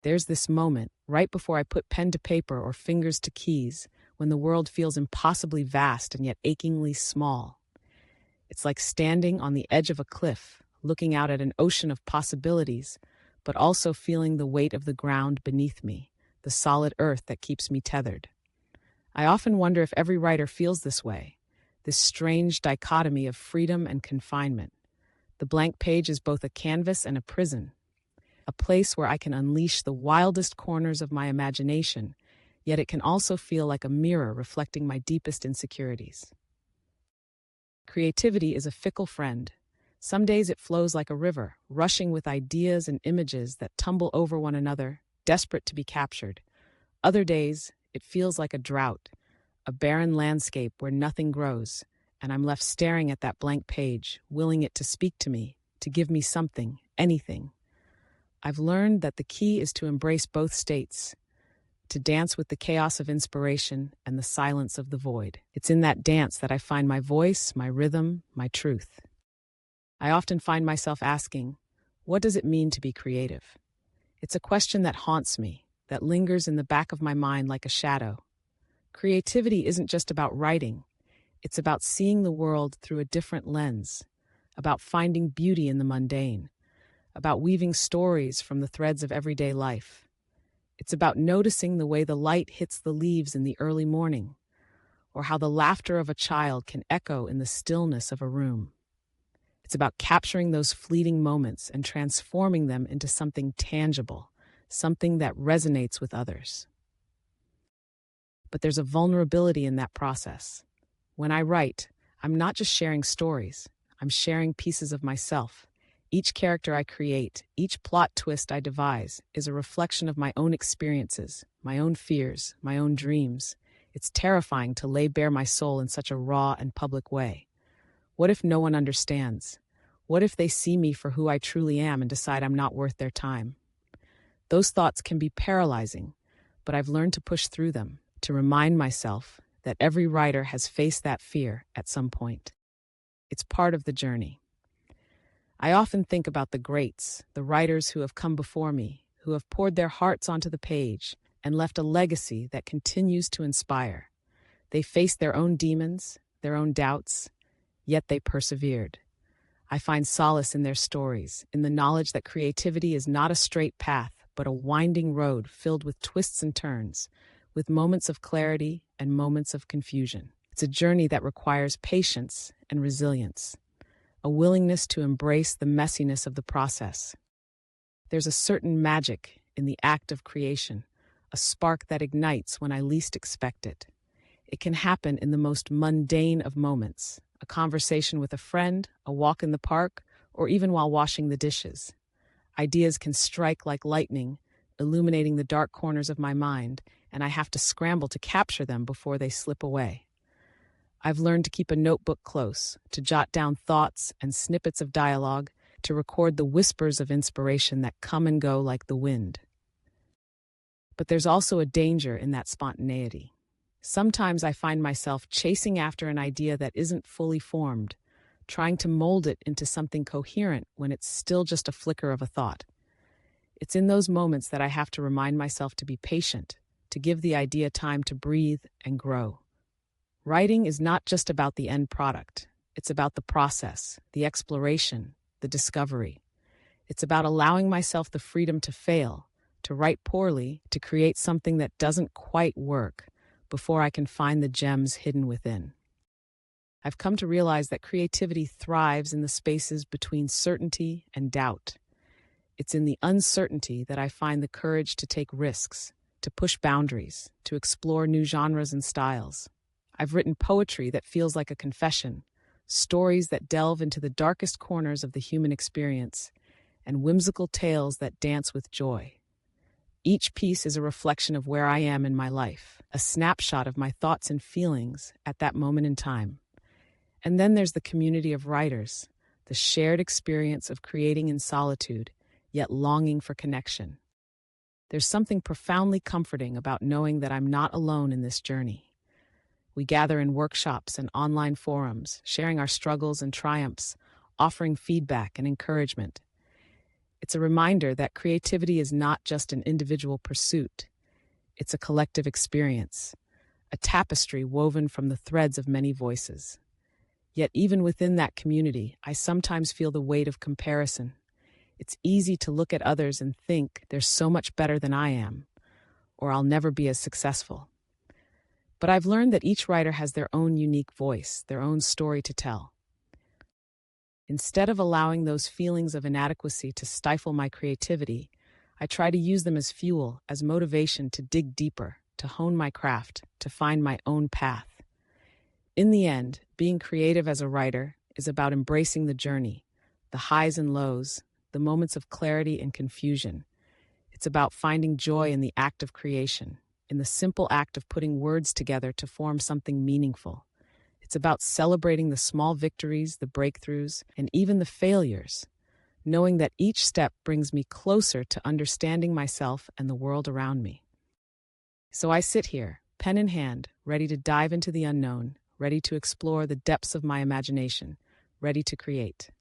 There's this moment, right before I put pen to paper or fingers to keys, when the world feels impossibly vast and yet achingly small. It's like standing on the edge of a cliff, looking out at an ocean of possibilities, but also feeling the weight of the ground beneath me, the solid earth that keeps me tethered. I often wonder if every writer feels this way, this strange dichotomy of freedom and confinement. The blank page is both a canvas and a prison, a place where I can unleash the wildest corners of my imagination, yet it can also feel like a mirror reflecting my deepest insecurities. Creativity is a fickle friend. Some days it flows like a river, rushing with ideas and images that tumble over one another, desperate to be captured. Other days, it feels like a drought, a barren landscape where nothing grows, and I'm left staring at that blank page, willing it to speak to me, to give me something, anything. I've learned that the key is to embrace both states, to dance with the chaos of inspiration and the silence of the void. It's in that dance that I find my voice, my rhythm, my truth. I often find myself asking, what does it mean to be creative? It's a question that haunts me, that lingers in the back of my mind like a shadow. Creativity isn't just about writing. It's about seeing the world through a different lens, about finding beauty in the mundane, about weaving stories from the threads of everyday life. It's about noticing the way the light hits the leaves in the early morning, or how the laughter of a child can echo in the stillness of a room. It's about capturing those fleeting moments and transforming them into something tangible, something that resonates with others. But there's a vulnerability in that process. When I write, I'm not just sharing stories, I'm sharing pieces of myself. Each character I create, each plot twist I devise, is a reflection of my own experiences, my own fears, my own dreams. It's terrifying to lay bare my soul in such a raw and public way. What if no one understands? What if they see me for who I truly am and decide I'm not worth their time? Those thoughts can be paralyzing, but I've learned to push through them, to remind myself that every writer has faced that fear at some point. It's part of the journey. I often think about the greats, the writers who have come before me, who have poured their hearts onto the page and left a legacy that continues to inspire. They faced their own demons, their own doubts, yet they persevered. I find solace in their stories, in the knowledge that creativity is not a straight path, but a winding road filled with twists and turns, with moments of clarity and moments of confusion. It's a journey that requires patience and resilience, a willingness to embrace the messiness of the process. There's a certain magic in the act of creation, a spark that ignites when I least expect it. It can happen in the most mundane of moments, a conversation with a friend, a walk in the park, or even while washing the dishes. Ideas can strike like lightning, illuminating the dark corners of my mind, and I have to scramble to capture them before they slip away. I've learned to keep a notebook close, to jot down thoughts and snippets of dialogue, to record the whispers of inspiration that come and go like the wind. But there's also a danger in that spontaneity. Sometimes I find myself chasing after an idea that isn't fully formed, trying to mold it into something coherent when it's still just a flicker of a thought. It's in those moments that I have to remind myself to be patient, to give the idea time to breathe and grow. Writing is not just about the end product. It's about the process, the exploration, the discovery. It's about allowing myself the freedom to fail, to write poorly, to create something that doesn't quite work before I can find the gems hidden within. I've come to realize that creativity thrives in the spaces between certainty and doubt. It's in the uncertainty that I find the courage to take risks, to push boundaries, to explore new genres and styles. I've written poetry that feels like a confession, stories that delve into the darkest corners of the human experience, and whimsical tales that dance with joy. Each piece is a reflection of where I am in my life, a snapshot of my thoughts and feelings at that moment in time. And then there's the community of writers, the shared experience of creating in solitude, yet longing for connection. There's something profoundly comforting about knowing that I'm not alone in this journey. We gather in workshops and online forums, sharing our struggles and triumphs, offering feedback and encouragement. It's a reminder that creativity is not just an individual pursuit, it's a collective experience, a tapestry woven from the threads of many voices. Yet, even within that community, I sometimes feel the weight of comparison. It's easy to look at others and think they're so much better than I am, or I'll never be as successful. But I've learned that each writer has their own unique voice, their own story to tell. Instead of allowing those feelings of inadequacy to stifle my creativity, I try to use them as fuel, as motivation to dig deeper, to hone my craft, to find my own path. In the end, being creative as a writer is about embracing the journey, the highs and lows, the moments of clarity and confusion. It's about finding joy in the act of creation, in the simple act of putting words together to form something meaningful. It's about celebrating the small victories, the breakthroughs, and even the failures, knowing that each step brings me closer to understanding myself and the world around me. So I sit here, pen in hand, ready to dive into the unknown, ready to explore the depths of my imagination, ready to create.